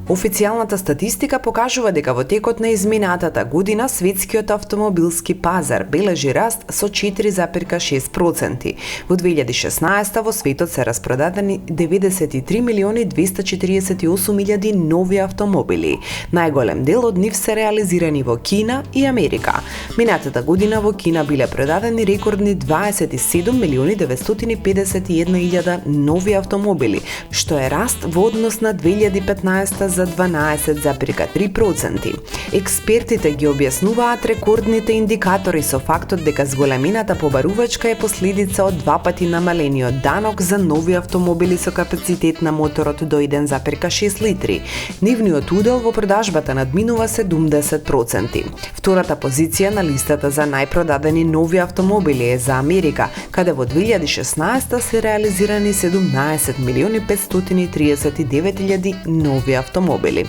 Официјалната статистика покажува дека во текот на изминатата година светскиот автомобилски пазар бележи раст со 4,6%. Во 2016 во светот се распродадени 93 милиони 248 илјади нови автомобили. Најголем дел од нив се реализирани во Кина и Америка. Минатата година во Кина биле продадени рекордни 27 милиони 951 илјада нови автомобили, што е раст во однос на 2015 за 12,3%. Експертите ги објаснуваат рекордните индикатори со фактот дека зголемената побарувачка е последица од два пати намалениот данок за нови автомобили со капацитет на моторот до 1,6 литри. Нивниот удел во продажбата надминува 70%. Втората позиција на листата за најпродадени нови автомобили е за Америка, каде во 2016 се реализирани 17 милиони 539 илјади нови автомобили.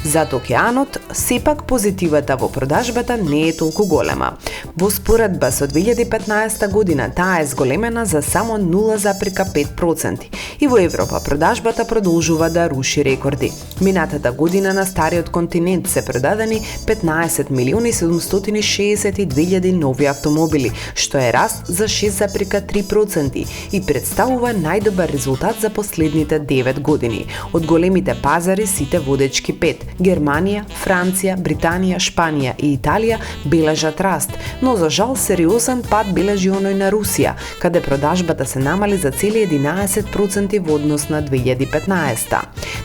Зад океанот, сепак позитивата во продажбата не е толку голема. Во споредба со 2015 година таа е зголемена за само 0,5%. И во Европа продажбата продолжува да руши рекорди. Минатата година на стариот континент се продадени 15 милиони 762 илјади нови автомобили, што е раст за 6,3% и представува најдобар резултат за последните 9 години. Од големите пазари сите водечки 5 – Германија, Франција, Британија, Шпанија и Италија бележат раст, но за жал сериозен пад бележи оној на Русија, каде продажбата се намали за цели 11% во однос на 2015.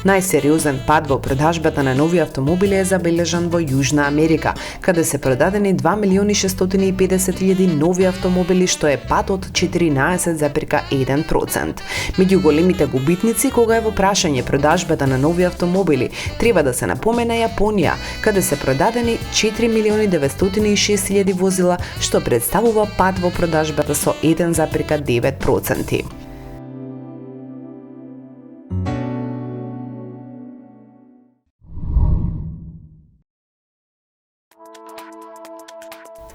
Најсериозен пад во продажбата на нови автомобили е забележан во Јужна Америка, каде се продадени 2 милиони 650 илјади нови автомобили, што е пад од 14,1%. Меѓу големите губитници кога е во прашање продажбата на нови автомобили, треба да се напомене Јапонија, каде се продадени 4 милиони 906 илјади возила, што представува пад во продажбата со 1,9%.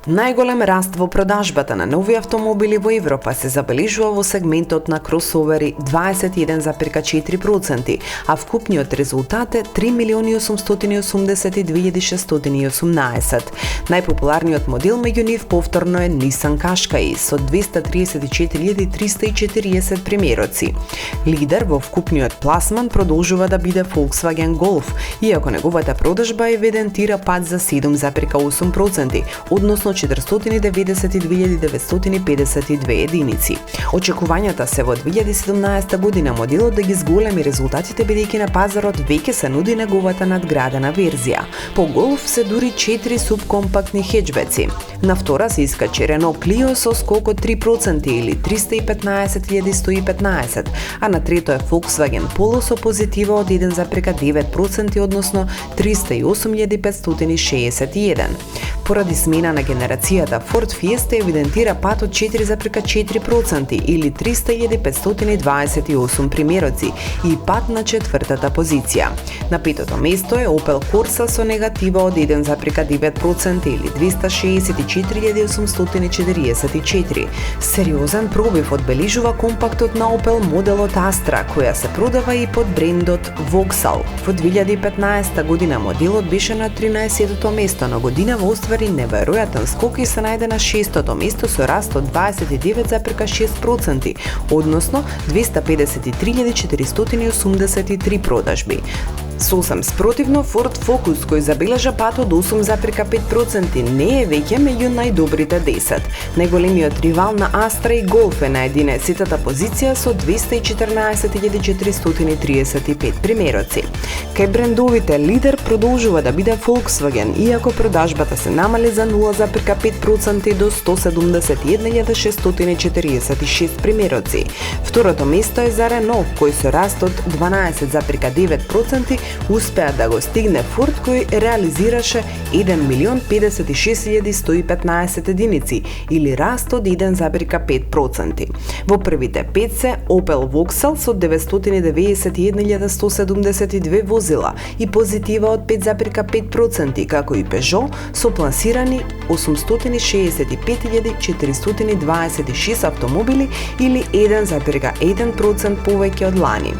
Најголем раст во продажбата на нови автомобили во Европа се забележува во сегментот на кросовери 21,4%, а вкупниот резултат е 3 милиони 882.618. Најпопуларниот модел меѓу нив повторно е Nissan Qashqai со 234.340 примероци. Лидер во вкупниот пласман продолжува да биде Volkswagen Golf, иако неговата продажба евидентира пад за 7,8%, односно 492.952 единици. Очекувањата се во 2017 година моделот да ги зголеми резултатите, бидејќи на пазарот веќе се нуди неговата надградена верзија. По Golf се дури 4 субкомпактни хеџбеци. На втора се искачи Renault Clio со скок од 3% или 315.115, а на трето е Volkswagen Polo со позитива од 1,9%, односно 308.561. Поради смена на генерацијата, Ford Fiesta евидентира пад од 4,4% или 300.528 примероци и пад на четвртата позиција. На петото место е Opel Corsa со негатива од 1,9% или 264.844. Сериозен пробив одбележува компактот на Opel моделот Astra, која се продава и под брендот Vauxhall. Во 2015 година моделот беше на 13-тото место, но годинава оствари неверојатен скок и се најде на 6-тото место со раст од 29,6%, односно 253.483 продажби. Сосем спротивно, Ford Focus, кој забележа пат од 8,5%, не е веќе меѓу најдобрите 10. Најголемиот ривал на Astra и Golf е на 11-тата позиција со 214.435 примероци. Кај брендовите лидер продолжува да биде Volkswagen, иако продажбата се намали за 0,5% до 171.646 примероци. Второто место е за Renault, кој со раст од 12,9% успеа да го стигне Ford, кој реализираше 1.056.115 единици или раст од 1,5%. Во првите 5 се Opel Vauxhall со 991.172 возила и позитива од 5,5%, како и Peugeot со пласирани 865.426 автомобили или 1,1% повеќе од лани.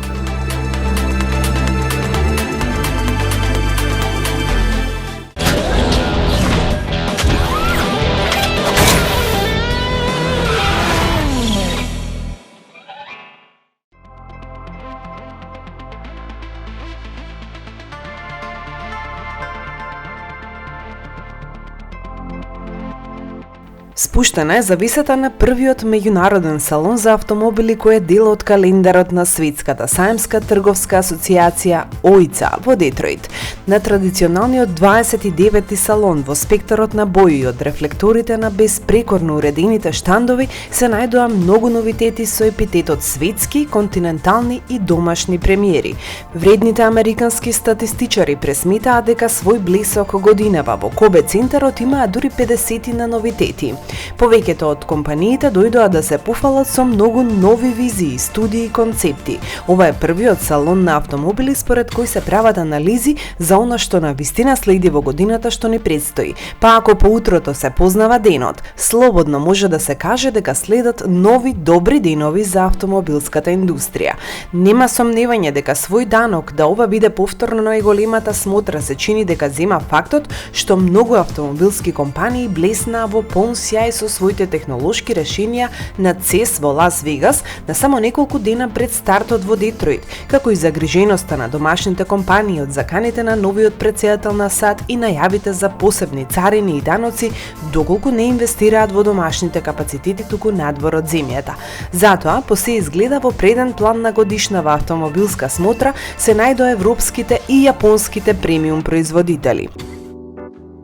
Спуштена е зависата на првиот меѓународен салон за автомобили кој е дел од календарот на Светската саемска трговска асоциација ОИЦА во Детройт. На традиционалниот 29-ти салон во спектарот на бои од рефлекторите на безпрекорно уредените штандови се најдоа многу новитети со епитетот светски, континентални и домашни премиери. Вредните американски статистичари пресметаат дека свој блесок годинава во Кобе центарот имаа дури 50 на новитети. Повеќето од компаниите дојдоа да се пофалат со многу нови визии, студии и концепти. Ова е првиот салон на автомобили според кој се прават анализи за она што на вистина следи во годината што ни предстои. Па ако по утрото се познава денот, слободно може да се каже дека следат нови добри денови за автомобилската индустрија. Нема сомневање дека свој данок да ова биде повторно најголемата смотра се чини дека зема фактот што многу автомобилски компании блеснаа во полн сјај со своите технолошки решенија на CES во Лас Вегас на само неколку дена пред стартот во Детройт, како и загриженоста на домашните компании од заканите на новиот претседател на САД и најавите за посебни царини и даноци доколку не инвестираат во домашните капацитети туку надвор од земјата. Затоа, по се изгледа во преден план на годишнава автомобилска смотра се најдоа европските и јапонските премиум производители.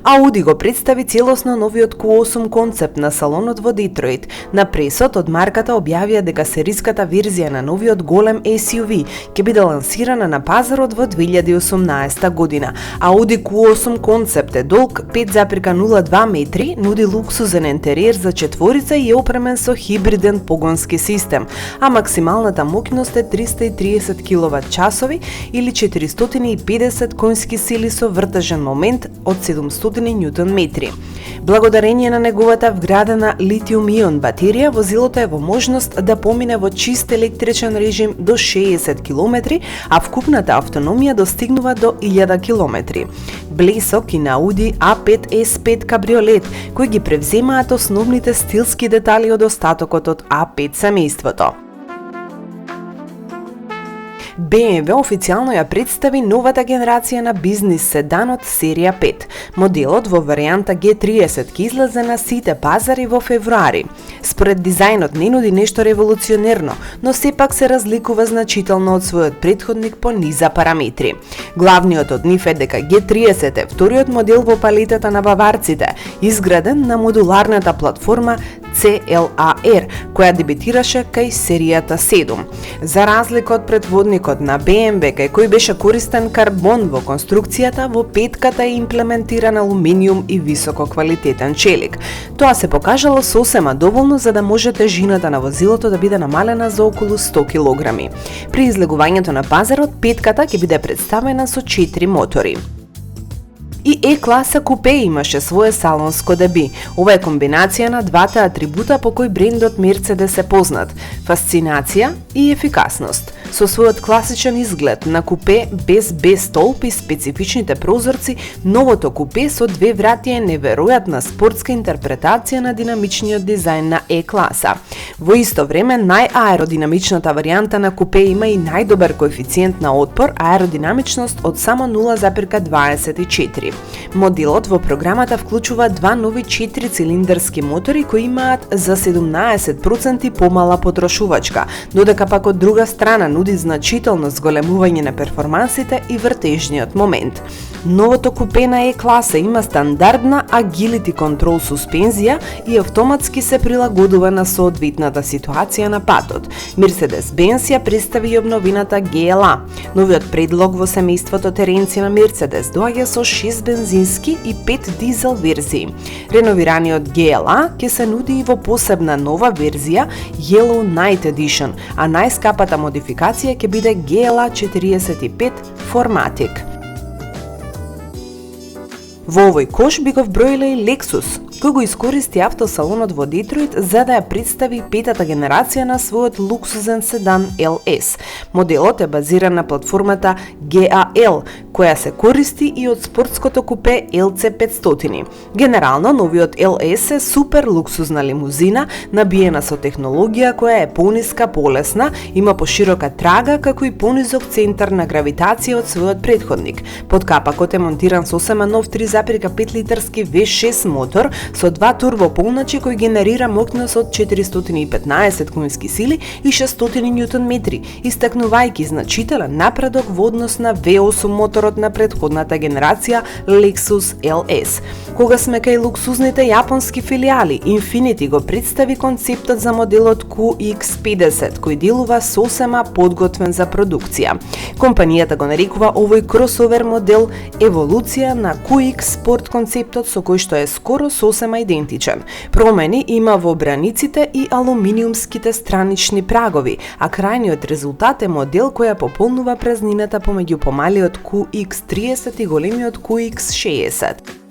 Ауди го представи целосно новиот Q8 концепт на салонот во Детройт. На пресот од марката објавија дека сериската верзија на новиот голем SUV ќе биде лансирана на пазарот во 2018 година. Ауди Q8 концепт е долг 5,02 метри, нуди луксузен интериер за четворица и е опремен со хибриден погонски систем, а максималната моќност е 330 киловат-часови или 450 конски сили со вртежен момент од 700 Ньютон метри. Благодарение на неговата вградена литиум-ион батерија, возилото е во можност да помине во чист електричен режим до 60 км, а вкупната автономија достигнува до 1000 км. Блесок и на Audi A5 S5 кабриолет, кои ги превземаат основните стилски детали од остатокот од A5 семејството. BMW официјално ја представи новата генерација на бизнис седанот серија 5. Моделот во варијанта G30 ќе излезе на сите пазари во февруари. Според дизајнот не нуди нешто револуционерно, но сепак се разликува значително од својот претходник по низа параметри. Главниот од нив е дека G30 е вториот модел во палетата на баварците, изграден на модуларната платформа CLAR, која дебитираше кај серијата 7. За разлика од предводникот на BMW, кај кој беше користен карбон во конструкцијата, во петката е имплементиран алуминиум и високо квалитетен челик. Тоа се покажало сосема доволно за да може тежината на возилото да биде намалена за околу 100 кг. При излегувањето на пазарот, петката ќе биде представена со 4 мотори. И E-класа купе имаше свое салонско деби. Ова е комбинација на двата атрибута по кои брендот Мерцедес е познат – фасцинација и ефикасност. Со својот класичен изглед на купе без столб и специфичните прозорци, новото купе со две врати е неверојатна спортска интерпретација на динамичниот дизајн на E-класа. Во исто време, најаеродинамичната варијанта на купе има и најдобар коефициент на отпор, аеродинамичност од само 0,24. Моделот во програмата вклучува два нови 4-цилиндарски мотори кои имаат за 17% помала потрошувачка, додека пак од друга страна нуди значително зголемување на перформансите и вртежниот момент. Новото купе на E-класа има стандардна Agility Control суспензија и автоматски се прилагодува на соодветната ситуација на патот. Mercedes-Benz ја представи и обновената GLA. Новиот предлог во семејството теренци на Mercedes доаѓа со 6 бензински и 5 дизел верзии. Реновираниот GLA ќе се нуди и во посебна нова верзија Yellow Night Edition, а најскапата модификација ќе биде GLA 45 Formatic. Во овој кош би го вброиле и Lexus, кој го искористи автосалонот во Детройт за да ја представи петата генерација на својот луксузен седан LS. Моделот е базиран на платформата GAL, која се користи и од спортското купе LC500. Генерално, новиот LS е супер луксузна лимузина, набиена со технологија која е пониска, полесна, има поширока трага, како и понизок центар на гравитација од својот претходник. Под капакот е монтиран сосема нов 3,5 литарски V6 мотор, со два турбополначи кои генерира моќност од 415 конски сили и 600 Нм, истакнувајќи значителен напредок во однос на V8 моторот на претходната генерација Lexus LS. Кога сме кај луксузните јапонски филијали, Infiniti го представи концептот за моделот QX50, кој делува сосема подготвен за продукција. Компанијата го нарекува овој кросовер модел еволуција на QX спорт концептот со кој што е скоро сосема идентичен. Промени има во браниците и алуминиумските странични прагови, а крајниот резултат е модел која пополнува празнината помеѓу помалиот QX30 и големиот QX60.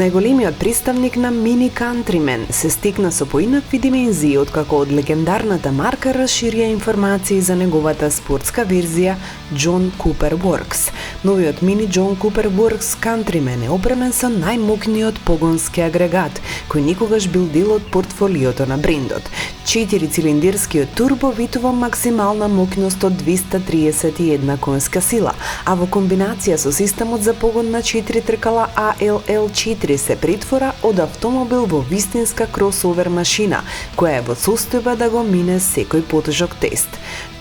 Најголемиот представник на Mini Countryman се стекна со поинакви димензии откако од легендарната марка расширија информации за неговата спортска верзија John Cooper Works. Новиот Mini John Cooper Works Countryman е опремен со најмокниот погонски агрегат, кој никогаш бил дел од портфолиото на брендот. 4-цилиндерскиот турбо ветува максимална моќност од 231 конска сила, а во комбинација со системот за погон на 4 тркала ALL4 се претвора од автомобил во вистинска кросовер машина, која е во состојба да го мине секој потежок тест.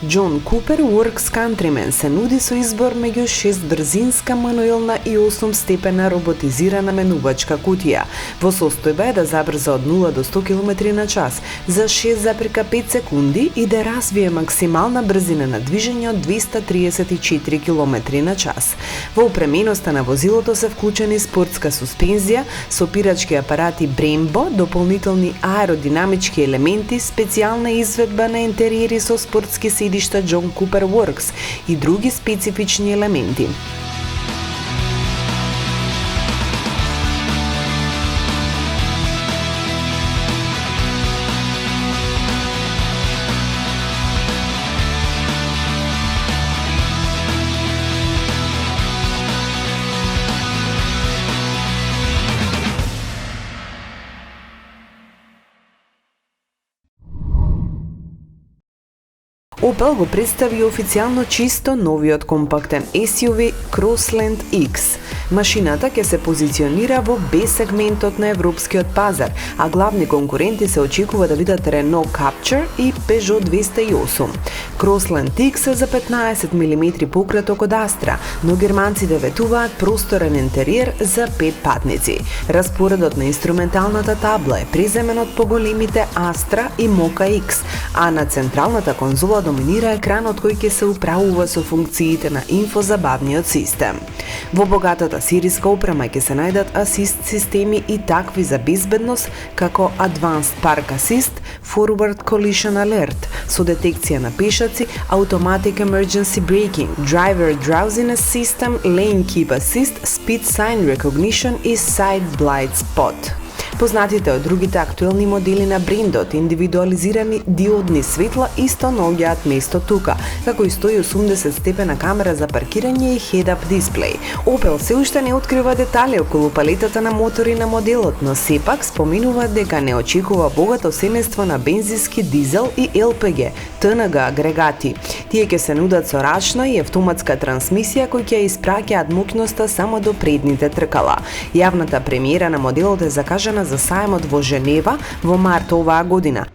John Cooper Works Countryman се нуди со избор меѓу 6-брзинска мануелна и 8-степена роботизирана менувачка кутија. Во состојба е да забрза од 0 до 100 км на час за 6,5 секунди и да развие максимална брзина на движење од 234 км на час. Во опременоста на возилото се вклучени спортска суспензија, сопирачки апарати Brembo, дополнителни аеродинамички елементи, специјална изведба на интериери со спортски седишта John Cooper Works и други специфични елементи. Opel го представи официјално чисто новиот компактен SUV Crossland X. Машината ќе се позиционира во B-сегментот на европскиот пазар, а главни конкуренти се очекува да бидат Renault Captur и Peugeot 208. Crossland X е за 15 мм пократок од Astra, но германците ветуваат просторен интериер за 5 патници. Распоредот на инструменталната табла е преземен од поголемите Astra и Mokka X, а на централната конзола доминира екранот кој ќе се управува со функциите на инфозабавниот систем. Во богатата сериска опрема ќе се најдат асист системи и такви за безбедност како Advanced Park Assist, Forward Collision Alert со детекција на пешаци, Automatic Emergency Braking, Driver Drowsiness System, Lane Keep Assist, Speed Sign Recognition и Side Blind Spot. Познатите од другите актуелни модели на брендот, индивидуализирани диодни светла исто наоѓаат место тука, како и 180 степена камера за паркирање и head-up дисплеј. Opel се уште не открива детали околу палетата на мотори на моделот, но сепак споминува дека не очекува богато семејство на бензински, дизел и ЛПГ, ТНГ агрегати. Тие ќе се нудат со рачна и автоматска трансмисија кои ќе испраќаат моќноста само до предните тркала. Јавната премиера на моделот е закажана за сајмот во Женева во март оваа година.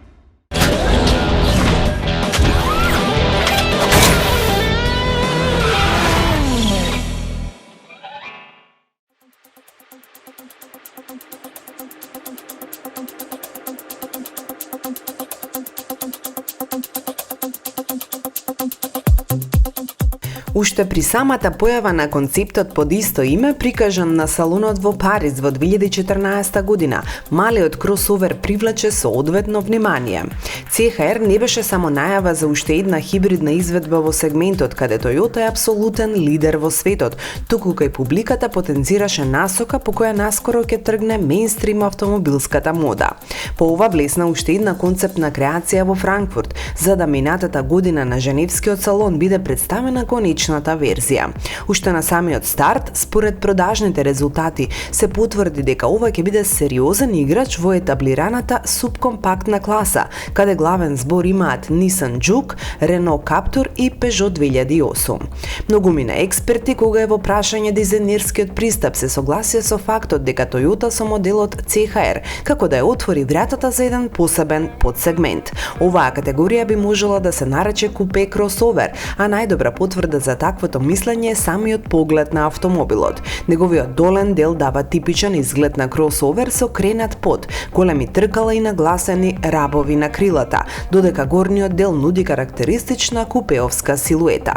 Уште при самата појава на концептот под исто име, прикажан на салонот во Париз во 2014 година, малиот кросовер привлече соодветно внимание. CHR не беше само најава за уште една хибридна изведба во сегментот каде Toyota е апсолутен лидер во светот, туку кај публиката потенцираше насока по која наскоро ќе тргне мејнстрим автомобилската мода. По ова блесна уште една концептна креација во Франкфурт, за да минатата година на Женевскиот салон биде представена конечната верзија. Уште на самиот старт, според продажните резултати, се потврди дека ова ќе биде сериозен играч во етаблираната субкомпактна класа, каде главен збор имаат Nissan Juke, Renault Captur и Peugeot 2008. Многумина експерти кога е во прашање дизајнерскиот пристап се согласија со фактот дека Toyota со моделот CHR како да ја отвори вратата за еден посебен подсегмент. Оваа категорија би можела да се нарече купе кросовер, а најдобра потврда за таквото мислење е самиот поглед на автомобилот. Неговиот долен дел дава типичен изглед на кросовер со кренат под, големи тркала и нагласени рабови на крилата, додека горниот дел нуди карактеристична купеовска силуета.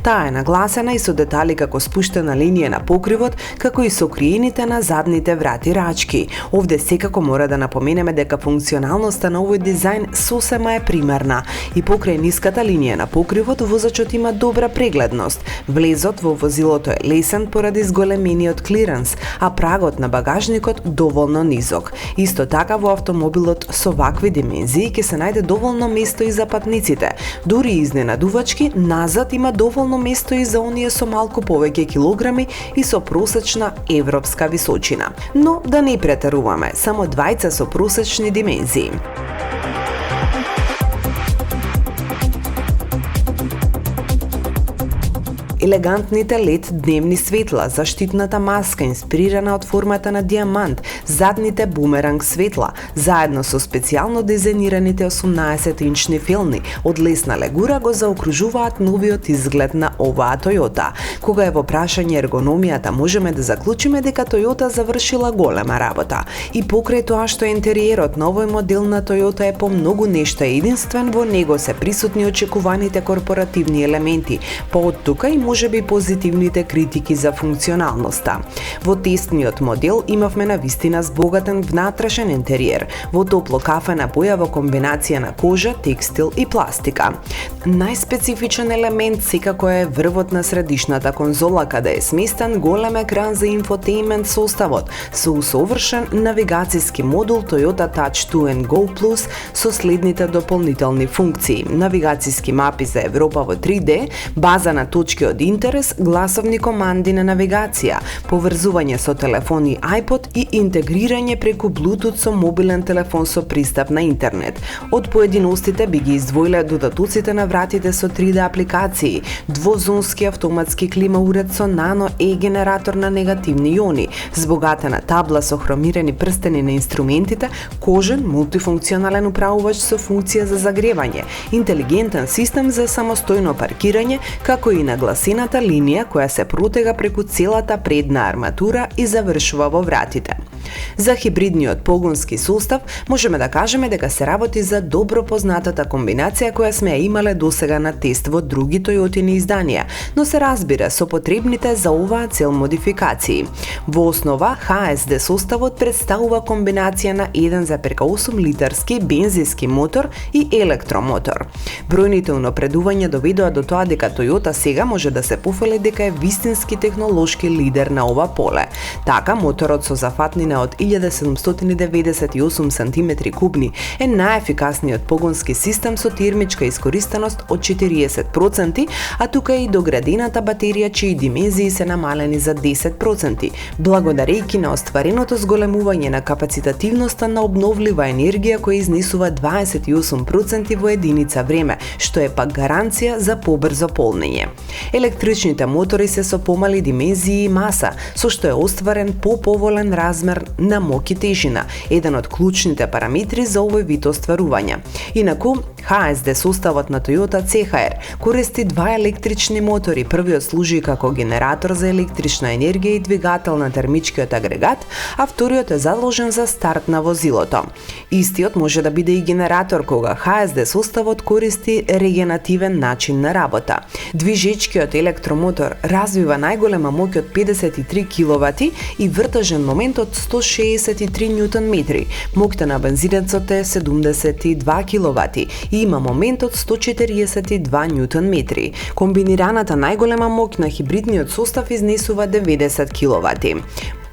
Таа е нагласена и со детали како спуштена линија на покривот, како и со криените на задните врати рачки. Овде секако мора да напоменеме дека функционалноста на овој дизајн сосема е примерна и покрај ниската линија на покривот возачот има добра прегледност. Влезот во возилото е лесен поради зголемениот клиренс, а прагот на багажникот доволно низок. Исто така во автомобилот со вакви димензии ќе се најде доволно место и за патниците. Дури изненадувачки, назад има доволно место и за оние со малку повеќе килограми и со просечна европска височина. Но да не претеруваме, само двајца со просечни димензии. Елегантните LED дневни светла, заштитната маска инспирирана од формата на диамант, задните бумеранг светла, заедно со специјално дизајнираните 18-инчни филни од лесна легура го заокружуваат новиот изглед на оваа Toyota. Кога е во прашање ергономијата, можеме да заклучиме дека Toyota завршила голема работа. И покрај тоа што интериерот на овој модел на Toyota е по многу нешта единствен, во него се присутни очекуваните корпоративни елементи, па од тука и можеби позитивните критики за функционалноста. Во тестниот модел имавме навистина збогатен внатрешен интериер, во топло кафена боја во комбинација на кожа, текстил и пластика. Најспецифичен елемент секако е врвот на средишната конзола, каде е сместен голем екран за инфотејмент составот, со усовршен навигацијски модул Toyota Touch 2 Go Plus со следните дополнителни функции: навигацијски мапи за Европа во 3D, база на точки од интерес, гласовни команди на навигација, поврзување со телефони iPod и интегрирање преку Bluetooth со мобилен телефон со пристап на интернет. Од поединостите би ги издвоиле додатоците на вратите со 3D апликации, двозонски автоматски клима уред со нано генератор на негативни иони, збогатена табла со хромирани прстени на инструментите, кожен мултифункционален управувач со функција за загревање, интелигентен систем за самостојно паркирање, како и нагласената линија која се протега преку целата предна арматура и завршува во вратите. За хибридниот погонски состав можеме да кажеме дека се работи за добро познатата комбинација која сме ја имале досега на тест во други Toyotини изданија, но се разбира со потребните за оваа цел модификации. Во основа, HSD составот представува комбинација на 1,8 литарски бензински мотор и електромотор. Бројните унапредувања доведоа до тоа дека Toyota сега може да се пофали дека е вистински технолошки лидер на ова поле. Така, моторот со зафатнина дебелина од 1798 см кубни, е најефикасниот погонски систем со термичка искористеност од 40%, а тука и доградената батерија чии димензии се намалени за 10%, благодарејќи на оствареното зголемување на капацитативноста на обновлива енергија која изнесува 28% во единица време, што е пак гаранција за побрзо полнење. Електричните мотори се со помали димензии и маса, со што е остварен поповолен размер на мок и тежина, еден од клучните параметри за овој вид остварување. Инаку, HSD составот на Toyota CHR користи два електрични мотори. Првиот служи како генератор за електрична енергија и двигател на термичкиот агрегат, а вториот е заложен за старт на возилото. Истиот може да биде и генератор кога HSD составот користи регенеративен начин на работа. Движечкиот електромотор развива најголема мок од 53 киловати и вртежен момент од 163 ньютон-метри. Моќта на бензинецот е 72 киловати и има момент од 142 ньютон-метри. Комбинираната најголема моќ на хибридниот состав изнесува 90 киловати.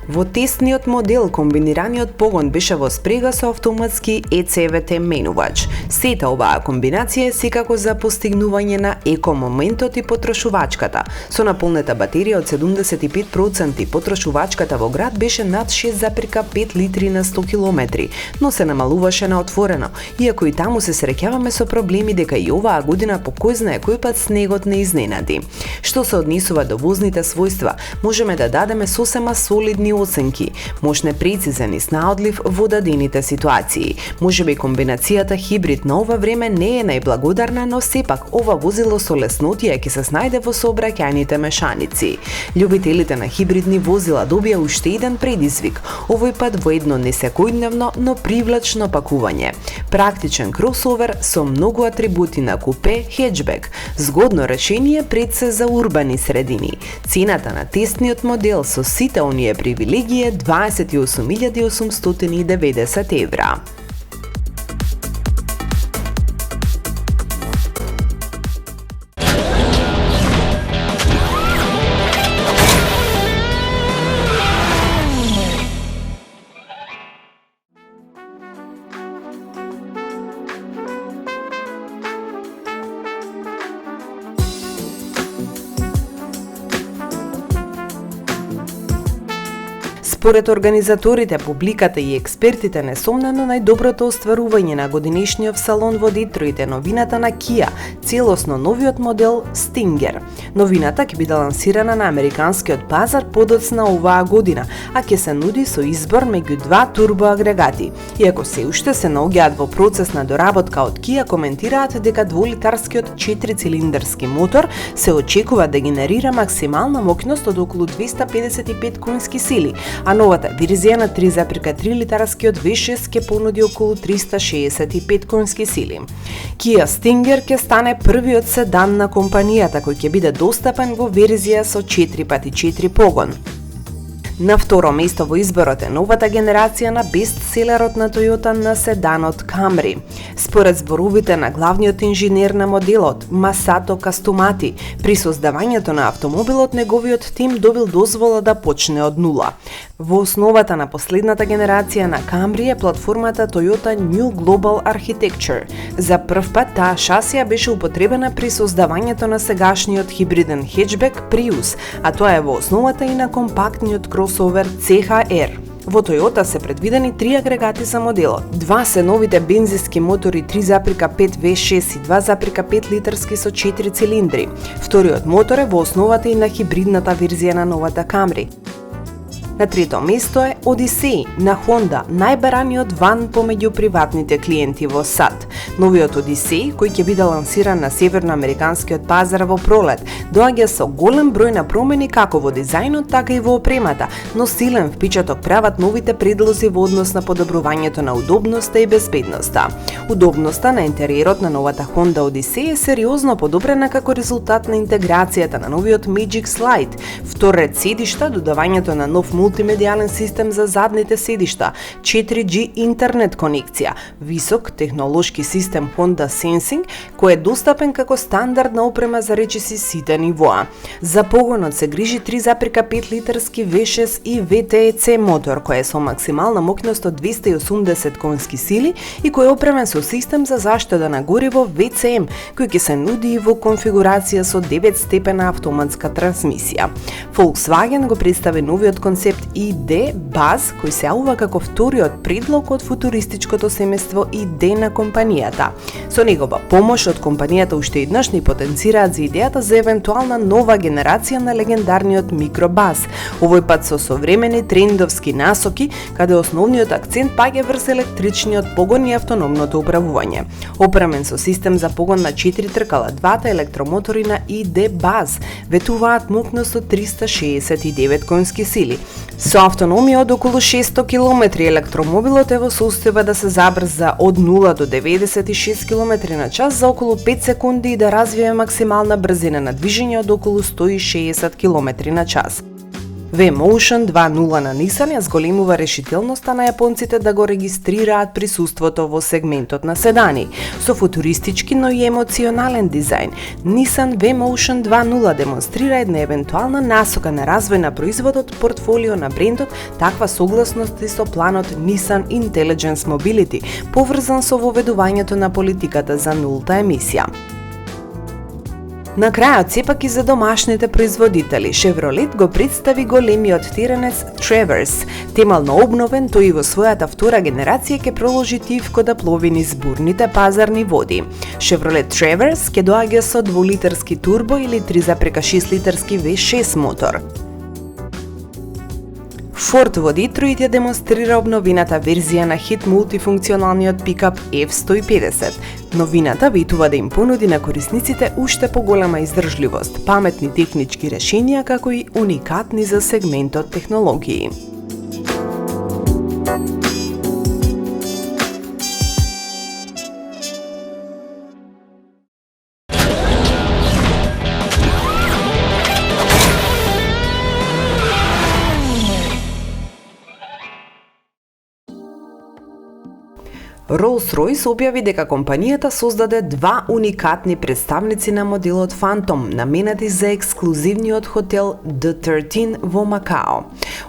Во тестниот модел, комбинираниот погон беше во спрега со автоматски ECVT менувач. Сета оваа комбинација е секако за постигнување на еко-моментот и потрошувачката. Со наполнета батерија од 75%, потрошувачката во град беше над 6,5 литри на 100 километри, но се намалуваше на отворено, иако и таму се среќаваме со проблеми дека и оваа година по кој знае кој пат снегот не изненади. Што се однесува до возните својства, можеме да дадеме сосема солидни оценки, можне прецизен и снаодлив во дадените ситуации. Можеби комбинацијата хибрид на ова време не е најблагодарна, но сепак ова возило со леснотија ќе се снајде во сообраќајните мешаници. Љубителите на хибридни возила добија уште еден предизвик, овој пат во едно не секојдневно, но привлачно пакување. Практичен кросовер со многу атрибути на купе хеджбек, згодно решение пред се за урбани средини. Цената на тестниот модел со сите оние привилегии е 28.890 евра. Според организаторите, публиката и експертите, несомнено најдоброто остварување на годинешниот салон во Детройт е новината на Kia, целосно новиот модел Stinger. Новината ќе биде лансирана на американскиот пазар подоцна оваа година, а ќе се нуди со избор меѓу два турбоагрегати. Иако се уште се наоѓаат во процес на доработка, од Kia коментираат дека дволитарскиот 4-цилиндарски мотор се очекува да генерира максимална моќност од околу 255 конски сили, а новата верзија на 3,3 литарскиот V6 ќе понуди околу 365 конски сили. Kia Stinger ќе стане првиот седан на компанијата кој ќе биде достапен во верзија со 4x4 погон. На второ место во изборот е новата генерација на бестселерот на Toyota на седанот Camry. Според зборовите на главниот инженер на моделот, Масато Кастумати, при создавањето на автомобилот неговиот тим добил дозвола да почне од нула. Во основата на последната генерација на Camry е платформата Toyota New Global Architecture. За прв пат таа шасија беше употребена при создавањето на сегашниот хибриден хеджбек Prius, а тоа е во основата и на компактниот кросовер CHR. Во Toyota се предвидени 3 агрегати за моделот. Два се новите бензински мотори 3,5 V6 и 2,5 литарски со 4 цилиндри. Вториот мотор е во основата и на хибридната верзија на новата Camry. На трето место е Odyssey на Honda, најбараниот ван помеѓу приватните клиенти во САД. Новиот Odyssey, кој ќе биде лансиран на северноамериканскиот пазар во пролет, доаѓа со голем број на промени како во дизајнот, така и во опремата, но силен впечаток прават новите предлози во однос на подобрувањето на удобноста и безбедноста. Удобноста на интериерот на новата Honda Odyssey е сериозно подобрена како резултат на интеграцијата на новиот Magic Slide, втор ред седишта, додавањето на нов мултимедијален систем за задните седишта, 4G интернет конекција, висок технолошки систем Honda Sensing, кој е достапен како стандардна опрема за речиси сите нивоа. За погонот се грижи 3,5 литарски V6 и VTEC мотор, кој е со максимална моќност од 280 конски сили и кој е опремен со систем за заштеда на гориво VCM, кој ќе се нуди и во конфигурација со 9-степена автоматска трансмисија. Volkswagen го представи новиот концепт ID Buzz, кој се јавува како вториот предлог од футуристичкото семејство ID на компанијата. Со негова помош од компанијата уште еднаш ни потенцираат за идејата за евентуална нова генерација на легендарниот микробас, овој пат со современи трендовски насоки, каде основниот акцент паѓа врз електричниот погон и автономното управување. Опремен со систем за погон на 4 тркала, двата електромотори на ID Buzz ветуваат моќност од 369 конски сили. Со автономија од околу 600 км електромобилот е во состојба да се забрза од 0 до 96 км на час за околу 5 секунди и да развие максимална брзина на движење од околу 160 км на час. V-Motion 2.0 на Nissan ја зголемува решителноста на јапонците да го регистрираат присуството во сегментот на седани. Со футуристички, но и емоционален дизајн, Nissan V-Motion 2.0 демонстрира една евентуална насока на развој на производот портфолио на брендот, таква согласност и со планот Nissan Intelligence Mobility, поврзан со воведувањето на политиката за нулта емисија. На крајот сепак и за домашните производители, Chevrolet го представи големиот теренец Traverse. Темално обновен, тој и во својата втора генерација ќе проложи тивко да плови низ бурните пазарни води. Chevrolet Traverse ќе доаѓа со 2-литарски турбо или 3,6 литарски V6 мотор. Ford во Детройт ја демонстрира обновената верзија на хит мултифункционалниот пикап F-150. Новината ветува да им понуди на корисниците уште поголема издржливост, паметни технички решенија како и уникатни за сегментот технологии. Rolls-Royce објави дека компанијата создаде два уникатни представници на моделот Phantom, наменати за ексклузивниот хотел The 13 во Макао.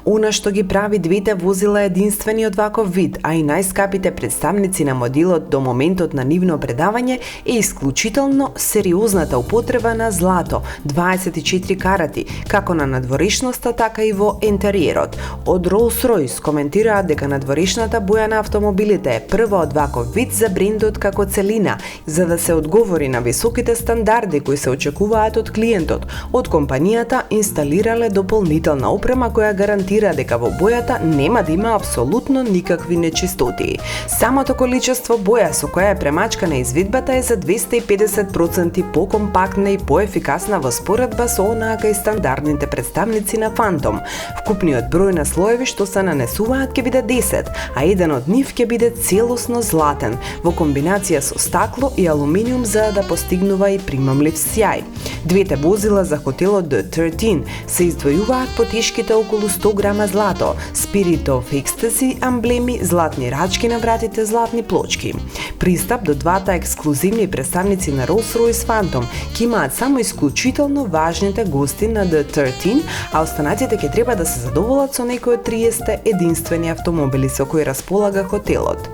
Она што ги прави двете возила единствени од ваков вид, а и најскапите представници на моделот до моментот на нивно предавање е исклучително сериозната употреба на злато, 24 карати, како на надворешноста, така и во ентериерот. Од Rolls-Royce коментираат дека надворешната боја на автомобилите е прва од ваков вид за брендот како целина, за да се одговори на високите стандарди кои се очекуваат од клиентот. Од компанијата инсталирале дополнителна опрема која гарантира дека во бојата нема да има апсолутно никакви нечистоти. Самото количество боја со која е премачкана изведбата е за 250% покомпактна и поефикасна во споредба со онаака и стандардните представници на Phantom. Вкупниот број на слоеви што се нанесуваат ќе биде 10, а еден од нив ќе биде целосно златен, во комбинација со стакло и алуминиум за да постигнува и примамлив сјај. Двете возила за хотелот The 13 се издвојуваат по тешките околу 100 грама злато, Spirit of Ecstasy амблеми, златни рачки на вратите, златни плочки. Пристап до двата ексклузивни представници на Rolls-Royce Phantom ќе имаат само исклучително важните гости на The 13, а останатите ќе треба да се задоволат со некои од 30 единствени автомобили со кои располага хотелот.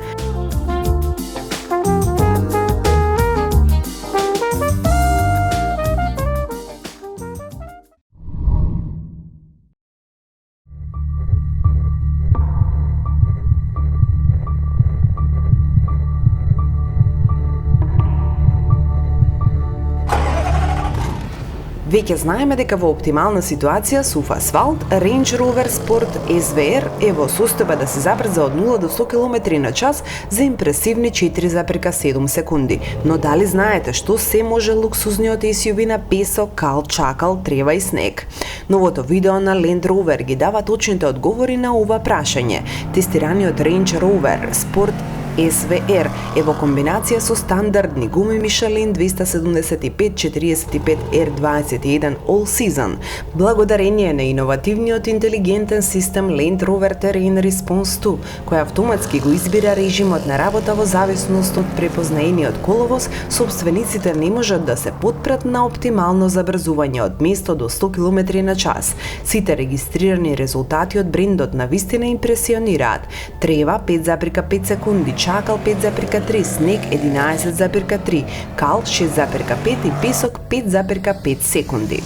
Веќе знаеме дека во оптимална ситуација сув асфалт, Range Rover Sport SVR е во состојба да се забрза од 0 до 100 км на час за импресивни 4,7 секунди. Но дали знаете што се може луксузниот SUV на песо, кал, чакал, трева и снег? Новото видео на Land Rover ги дава точните одговори на ова прашање. Тестираниот Range Rover Sport SVR е во комбинација со стандардни гуми Michelin 275/45 R21 All Season, благодарение на иновативниот интелигентен систем Land Rover Terrain Response 2, кој автоматски го избира режимот на работа во зависност од препознаениот коловоз. Собствениците не можат да се потпрат на оптимално забрзување од место до 100 км на час. Сите регистрирани резултати од брендот на вистина импресионираат. Трева 5,5 секунди, чакал 5,3, снег 11,3, кал 6,5 и песок 5,5 секунди.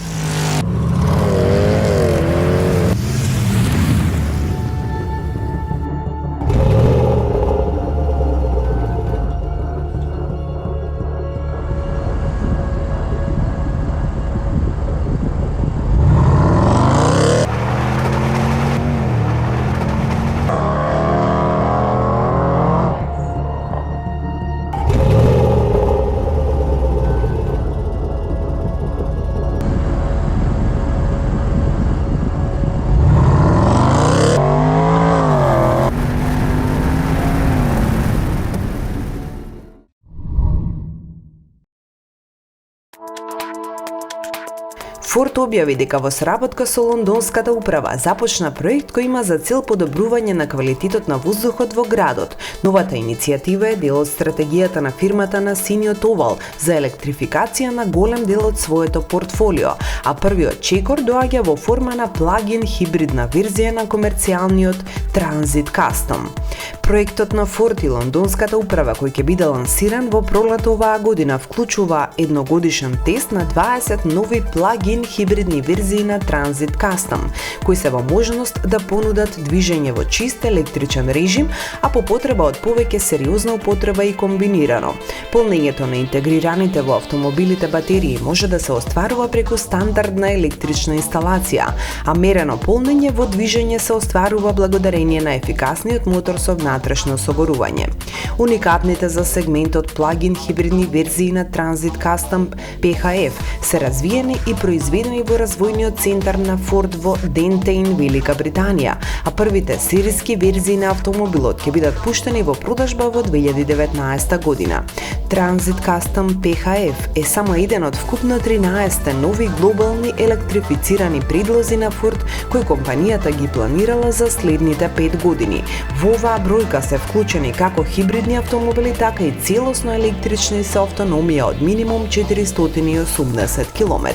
Форд објави дека во сработка со лондонската управа започна проект кој има за цел подобрување на квалитетот на воздухот во градот. Новата иницијатива е дел од стратегијата на фирмата на синиот овал за електрификација на голем дел од своето портфолио, а првиот чекор доаѓа во форма на плагин хибридна верзија на комерцијалниот Transit Custom. Проектот на Форд и лондонската управа кој ќе биде лансиран во пролет оваа година вклучува едногодишен тест на 20 нови плагин хибридни верзии на Transit Custom, кои се во можност да понудат движење во чист електричен режим, а по потреба од повеќе сериозна употреба и комбинирано. Полнењето на интегрираните во автомобилите батерии може да се остварува преку стандардна електрична инсталација, а мерено полнење во движење се остварува благодарение на ефикасниот мотор со внатрешно согорување. Уникатните за сегментот плагин хибридни верзии на Transit Custom PHEV се развиени и произведени во развојниот центар на Форд во Дентейн, Велика Британија, а првите сериски верзии на автомобилот ќе бидат пуштени во продажба во 2019 година. Transit Custom PHEV е само еден од вкупно 13 нови глобални електрифицирани предлози на Форд кои компанијата ги планирала за следните 5 години. Во оваа бројка се вклучени како хибридни автомобили, така и целосно електрични со автономија од минимум 480 км.